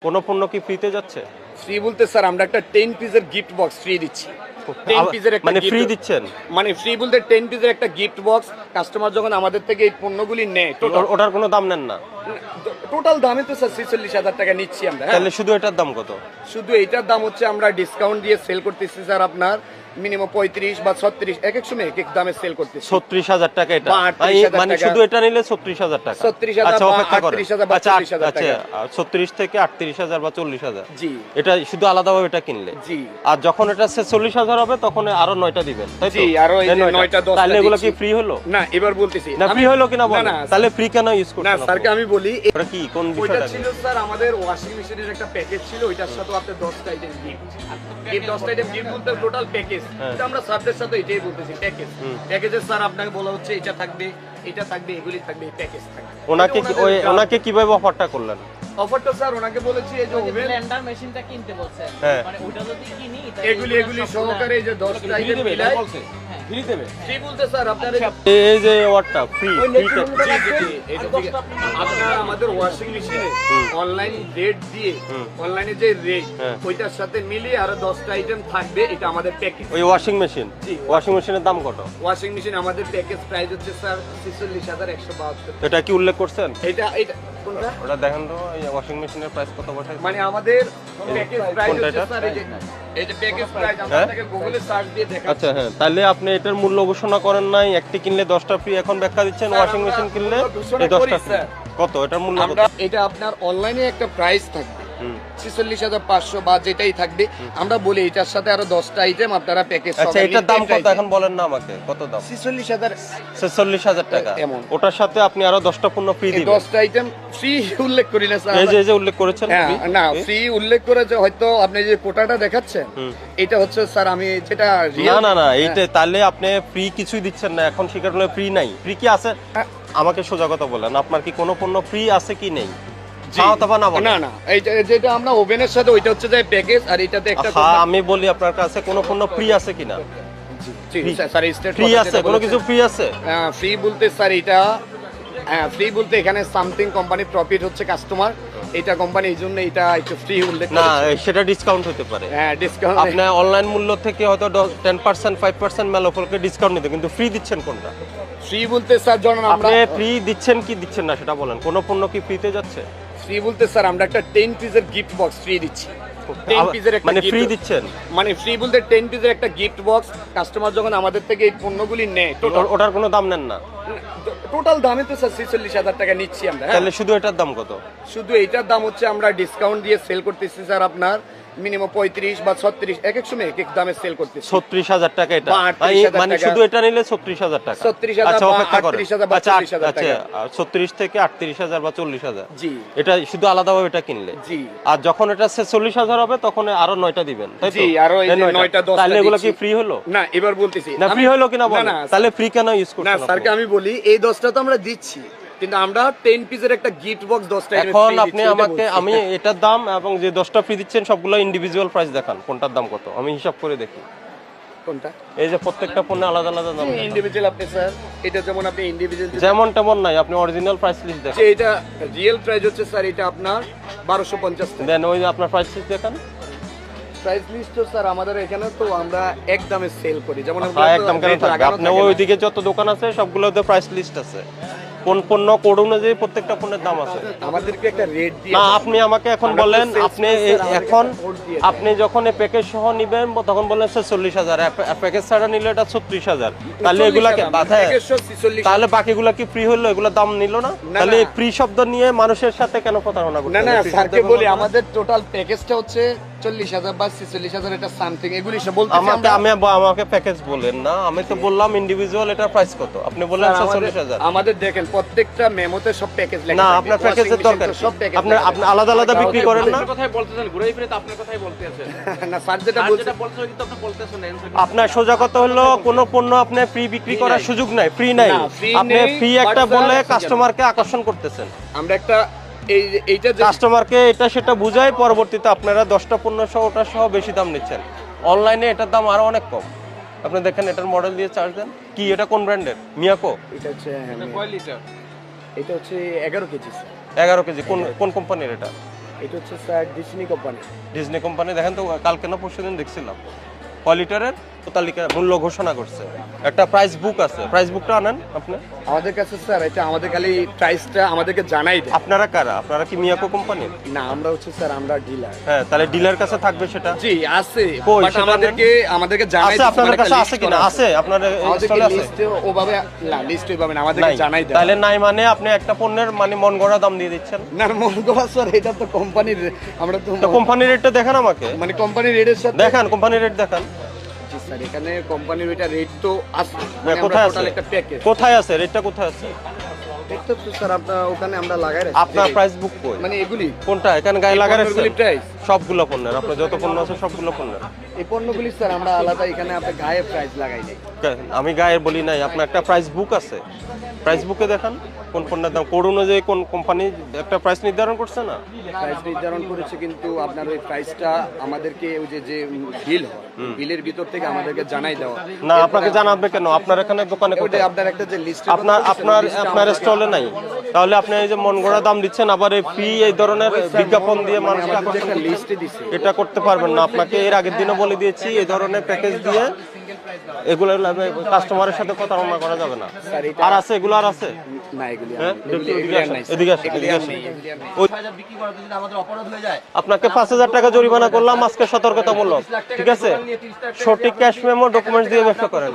কোনো পণ্য কি ফ্রিতে যাচ্ছে? ফ্রি বলতে স্যার আমরা একটা 10 পিসের গিফট বক্স ফ্রি দিচ্ছি। 10 পিসের একটা মানে ফ্রি gift- দিচ্ছেন? মানে ফ্রি বলতে 10 পিসের একটা গিফট বক্স কাস্টমার যখন আমাদের থেকে এই পণ্যগুলি নেয় ওটার কোনো দাম নেন না? টোটাল দামে তো স্যার 46,000 টাকা নিচ্ছি আমরা। হ্যাঁ? তাহলে শুধু এটার দাম কত? শুধু এইটার দাম হচ্ছে আমরা ডিসকাউন্ট দিয়ে সেল করতেছি স্যার আপনার মিনিমাম 35 বা 36 এক এক সময় এক এক দামে সেল করতেছি। 36,000 টাকা এটা? বা 38,000 মানে টাকা। শুধু এটা নিলে 36,000 টাকা? 36,000 আচ্ছা, বা অপেক্ষা করেন। 38,000 বা আচ্ছা, 40,000 আচ্ছা, টাকা। 36 থেকে 38,000 বা 40,000। জি এটা শুধু আলাদাভাবে এটা কিনলে? জি আর যখন এটা 46,000 হবে তখন আরো 9টা দিবেন, তাই তো? জি, আরো এই যে 9টা 10টা তাহলে এগুলো কি দিচ্ছি। ফ্রি হলো? না এবার বলতেছি না ফ্রি হলো কিনা না, বলেন। না, তাহলে ফ্রি কেন ইউজ না করছেন? স্যারকে আমি বলি ওটা কি কোন ওইটা বিষয়টা? ছিল স্যার আমাদের ওয়াশিং মেশিনের একটা প্যাকেজ ছিল, ওইটার সাথে আপনার 10টা আইটেম গিফট। এই 10টা আইটেম গিফট বলতে টোটাল প্যাকেজ। এটা আমরা স্যারদের সাথে এটাই বলতেছি প্যাকেজ। প্যাকেজে স্যার আপনাকে বলা হচ্ছে এটা থাকবে, এটা থাকবে, এগুলি থাকবে, এই প্যাকেজ থাকবে। ওনাকে কিভাবে অফারটা করলেন? অফারটা স্যার ওনাকে বলেছি এই যে ওভেন ব্লেন্ডার মেশিনটা কিনতে বলছে, হ্যাঁ। মানে ওটা যদি কিনি এগুলি সহকারে এই যে 10টা আইটেম মিলাই ফ্রি দেবে? ফ্রি বলতে স্যার আপনার এই যে ওয়াটটা ফ্রি আপনার আমাদের ওয়াশিং মেশিনে অনলাইন রেট দিয়ে অনলাইনে যে রেট হ্যাঁ। ওইটার সাথে মিলিয়ে আরো 10টা আইটেম থাকবে, এটা আমাদের প্যাকেজ। ওই ওয়াশিং মেশিন? জি। ওয়াশিং মেশিনের দাম কত? ওয়াশিং মেশিন আমাদের প্যাকেজ প্রাইস হচ্ছে স্যার 46,172। এটা কি উল্লেখ করছেন? এটা কোনটা? ওটা দেখেন তো, এই ওয়াশিং মেশিনের প্রাইস কত বসাইছে? মানে আমাদের প্যাকেজ প্রাইস কোনটা হচ্ছে এটা? স্যার এই যে প্যাকেজ প্রাইস আমরা হ্যাঁ? আপনাকে গুগলে সার্চ দিয়ে দেখাচ্ছি। আচ্ছা হ্যাঁ, তাহলে আপনি এটার মূল্য ঘোষণা করেন নাই, একটি কিনলে 10টা ফ্রি, এখন ব্যাখ্যা দিচ্ছেন স্যার, ওয়াশিং আমরা মেশিন কিনলে মূল্য ঘোষণা এই 10টা করি, ফ্রি। স্যার। কত এটার মূল্য কত? আমরা এটা আপনার অনলাইনে একটা প্রাইস থাকবে 46,500 বা যেটাই থাকবে, আমরা বলি এটার সাথে আরো 10টা আইটেম আপনারা প্যাকেজ আচ্ছা, এটার দাম কত এখন বলেন না আমাকে, কত দাম? 46,000 46,000 টাকা। এমন। ওটার সাথে আপনি আরো 10টা পণ্য ফ্রি দিবেন? 10টা আইটেম ফ্রি উল্লেখ করি না স্যার। এই যে উল্লেখ করেছেন হ্যাঁ, free? না ফ্রি উল্লেখ করে যে হয়তো আপনি যে কোটাটা দেখাচ্ছেন এটা হচ্ছে স্যার আমি যেটা না real- না না, এইটা তাহলে আপনি ফ্রি কিছুই দিচ্ছেন না, এখন স্বীকার করলে ফ্রি নাই। ফ্রি কি আছে আমাকে সোজা কথা বলেন, আপনার কি কোনো পণ্য ফ্রি আছে কি নেই? জি। হ্যাঁ অথবা না বলেন। না না এইটা যেটা আমরা ওভেনের সাথে ওইটা হচ্ছে যে প্যাকেজ, আর এটাতে একটা হ্যাঁ, আমি বলি আপনার কাছে কোনো পণ্য ফ্রি আছে কিনা? স্যার স্টেট ফ্রি আছে? কোনো কিছু ফ্রি আছে? ফ্রি বলতে স্যার এটা ফ্রি বলতে এখানে সামথিং কোম্পানি প্রফিট হচ্ছে কাস্টমার, এটা কোম্পানি এই জন্য এটা একটু ফ্রি উল্লেখ না, করেছে। সেটা ডিসকাউন্ট হতে পারে। হ্যাঁ ডিসকাউন্ট আপনার অনলাইন মূল্য থেকে হয়তো 10% 5% মেলোফলকে ডিসকাউন্ট নিতে, কিন্তু ফ্রি দিচ্ছেন কোনটা? ফ্রি বলতে স্যার যখন আমরা আপনি ফ্রি দিচ্ছেন কি দিচ্ছেন না সেটা বলেন। কোনো পণ্য কি ফ্রিতে যাচ্ছে? ফ্রি বলতে স্যার আমরা একটা 10 পিসের গিফট বক্স ফ্রি দিচ্ছি। 10 পিসের একটা মানে gift- ফ্রি দিচ্ছেন? মানে ফ্রি বলতে 10 পিসের একটা গিফট বক্স কাস্টমার যখন আমাদের থেকে এই পণ্যগুলি নেয় ওটার কোনো দাম নেন না? টোটাল দামে তো স্যার 46,000 টাকা নিচ্ছি আমরা। হ্যাঁ? তাহলে শুধু এটার দাম কত? শুধু এইটার দাম হচ্ছে আমরা ডিসকাউন্ট দিয়ে সেল করতেছি স্যার আপনার মিনিমাম 35 বা 36 এক এক সময় এক এক দামে সেল করতেছি। 36,000 টাকা এটা? বা 38,000 মানে টাকা। শুধু এটা নিলে 36,000 টাকা? 36,000 আচ্ছা, বা অপেক্ষা করেন। 38,000 বা আচ্ছা, 40,000 টাকা। 36 থেকে 38,000 বা 40,000। জি এটা শুধু আলাদাভাবে এটা কিনলে? জি আর যখন এটা 46,000 হবে তখন আরো 9টা দিবেন, তাই তো? জি, আরো এই যে 9টা 10টা তাহলে এগুলো কি দিচ্ছি। ফ্রি হলো? না এবার বলতেছি না ফ্রি হলো কিনা না, বলেন। না, তাহলে ফ্রি কেন ইউজ না করছেন? স্যারকে আমি বলি এই 10টা তো আমরা দিচ্ছি, কিন্তু আমরা 10 পিসের একটা গিফট বক্স 10টা এখন আপনি আমাকে, আমি এটার দাম এবং যে 10টা ফ্রি দিচ্ছেন সবগুলো ইন্ডিভিজুয়াল প্রাইস দেখান, কোনটার দাম কত আমি হিসাব করে দেখি। কোনটা এই যে প্রত্যেকটা পণ্যে আলাদা আলাদা দাম দেখান। ইন্ডিভিজুয়াল আপনি স্যার এটা যেমন আপনি ইন্ডিভিজুয়াল যেমন তেমন নাই, আপনি অরিজিনাল প্রাইস লিস্ট দেখান। এটা রিয়েল প্রাইস হচ্ছে স্যার এটা আপনার 1250 টাকা। দেন ওই যে আপনার প্রাইস লিস্ট দেখান। প্রাইস লিস্ট তো স্যার আমাদের এখানে তো আমরা এক দামে সেল করি, যেমন আমরা হ্যাঁ, তো একদম কেন rate থাকবে? লাগানো আপনি থাকে না। ওইদিকে যত দোকান আছে সবগুলোতে প্রাইস লিস্ট আছে, কোন পণ্য কোড অনুযায়ী প্রত্যেকটা পণ্যের দাম আছে। আমাদেরকে একটা রেট দিয়ে না, আপনি আমাকে এখন আমরা তো বলেন, sales আপনি করছি, স্যার, আমাদেরকে এখন একটা code দিয়ে আপনি যখন এই প্যাকেজ সহ নিবেন তখন বললেন 46,000, প্যাকেজ ছাড়া নিলে এটা 36,000। তাহলে এগুলাকে তাহলে বাকিগুলা কি ফ্রি হলো? এগুলা দাম নিল না? না, তাহলে না। ফ্রি শব্দ নিয়ে মানুষের সাথে কেন প্রতারণা করতে না না হবে? free স্যারকে শব্দ বলি ব্যবহার আমাদের টোটাল প্যাকেজটা হচ্ছে 40,000 বা 46,000 এটা সামথিং এগুলি সব বলতে আমাকে প্যাকেজ বলেন না, আমি তো বললাম ইন্ডিভিজুয়াল এটার প্রাইস কত, আপনি বললেন 46,000। আমাদের দেখেন প্রত্যেকটা মেমোতে সব প্যাকেজ লেখা না, থাকে। আপনার Washing প্যাকেজের machine দরকার তো কি? সব প্যাকেজ আপনি আপনি আলাদা আলাদা বিক্রি করেন না? কথাই বলতেছেন, ঘুরে ফিরে তো আপনার কথাই বলতেছেন। না স্যার যেটা আর বলছে যেটা বলতেছেন কিন্তু আপনি বলতেছেন না। আপনার সোজা কথা হলো কোনো পণ্য আপনি ফ্রি বিক্রি করার সুযোগ নাই, ফ্রি নাই। না, free আপনি নেই, ফ্রি but একটা sir, বলে কাস্টমারকে আকর্ষণ করতেছেন, আমরা একটা এইটা যে কাস্টমারকে এটা সেটা বুঝাই পরবর্তীতে আপনারা 10টা পণ্য সহ ওটা সহ বেশি দাম নিচ্ছেন। অনলাইনে এটার দাম আরো অনেক কম। আপনি দেখেন এটার মডেল দিয়ে চার্জ দেন। কি এটা কোন ব্র্যান্ডের? মিয়াকো? এটা হচ্ছে কয় লিটার? এটা হচ্ছে 11 কেজি 11 কেজি। কোন কোন কোম্পানির এটা? এটা হচ্ছে sir Disney company. Disney company দেখেন তো, কালকে না পরশুদিন দেখছিলাম কোয়ালিটারের তালিকা মূল্য ঘোষণা করছে, একটা প্রাইস বুক আছে, প্রাইস বুকটা আনেন আপনি। আমাদের কাছে স্যার এটা আমাদের খালি প্রাইসটা আমাদেরকে জানাই দেয়। আপনারা কারা? আপনারা কি মিয়াকো কোম্পানি? না, আমরা হচ্ছে স্যার আমরা ডিলার। হ্যাঁ, তাহলে ডিলার কাছে থাকবে সেটা। জি আছে, কই বাট সেটা আমাদেরকে জানাই আছে, আপনাদের কাছে আছে কিনা? আছে আপনার স্টলে আছে? লিস্টে ওভাবে না, লিস্টে ওভাবে না, আমাদেরকে নাই। জানাই দেয়। তাহলে নাই মানে আপনি একটা পণ্যের মানে মন গড়া দাম দিয়ে দিচ্ছেন। না মনে করা স্যার, এটা তো কোম্পানির, আমরা তো তো কোম্পানির রেটটা দেখান আমাকে, মানে কোম্পানির রেটের সাথে দেখান কোম্পানির রেট দেখান। জি স্যার, এখানে কোম্পানির এটা রেট তো আছে, হ্যাঁ, কোথায় আছে? টোটাল একটা প্যাকেজ। কোথায় আছে রেটটা? কোথায় আছে? এটা তো স্যার আপনার ওখানে আমরা লাগাই রাখছি। আপনার প্রাইস বুক কই? মানে এগুলি কোনটা এখানে গায়ে লাগা রাখছেন? পণ্যগুলি প্রাইস, সবগুলো পণ্যের, আপনার যত পণ্য আছে সবগুলো পণ্যের। এই পণ্যগুলি স্যার আমরা আলাদা এখানে আপনার গায়ে প্রাইস লাগাই নাই। আমি গায়ে বলি নাই, আপনার একটা প্রাইস বুক আছে, প্রাইস বুকে দেখান কোন পণ্যের দাম, কোড অনুযায়ী কোন কোম্পানি একটা প্রাইস নির্ধারণ করছে না। প্রাইস নির্ধারণ করেছে, কিন্তু আপনার ওই প্রাইসটা আমাদেরকে ওই যে বিল হয়, বিলের ভিতর থেকে আমাদেরকে জানাই দেওয়া। না, আপনাকে জানাবে কেন? আপনার এখানে দোকানে ওইটা কোথায়? আপনার একটা যে লিস্ট আপনার স্টলে নাই, তাহলে আপনি এই যে মন গড়া দাম দিচ্ছেন, আবার এই ফি এই ধরনের বিজ্ঞাপন দিয়ে মানুষকে আকর্ষণ একটা লিস্টে দিছে। এটা করতে পারবেন না। আপনাকে এর আগের দিনও বলে দিয়েছি, এই ধরনের প্যাকেজ দিয়ে এগুলো কাস্টমারের সাথে প্রতারণা করা যাবে না। স্যার এটা আর আছে এগুলো, আর আছে? না, এগুলি হ্যাঁ, এগুলি এদিকে আর আসেন, নাই এদিকে আসেন, এগুলি এদিকে আর আসেন। নেই। ওই- বিক্রি করাতে যদি আমাদের অপরাধ হয়ে যায়, আপনাকে 5,000 টাকা জরিমানা করলাম আজকে সতর্কতামূলক, ঠিক আছে? সঠিক ক্যাশ মেমো ডকুমেন্টস দিয়ে ব্যবসা করেন।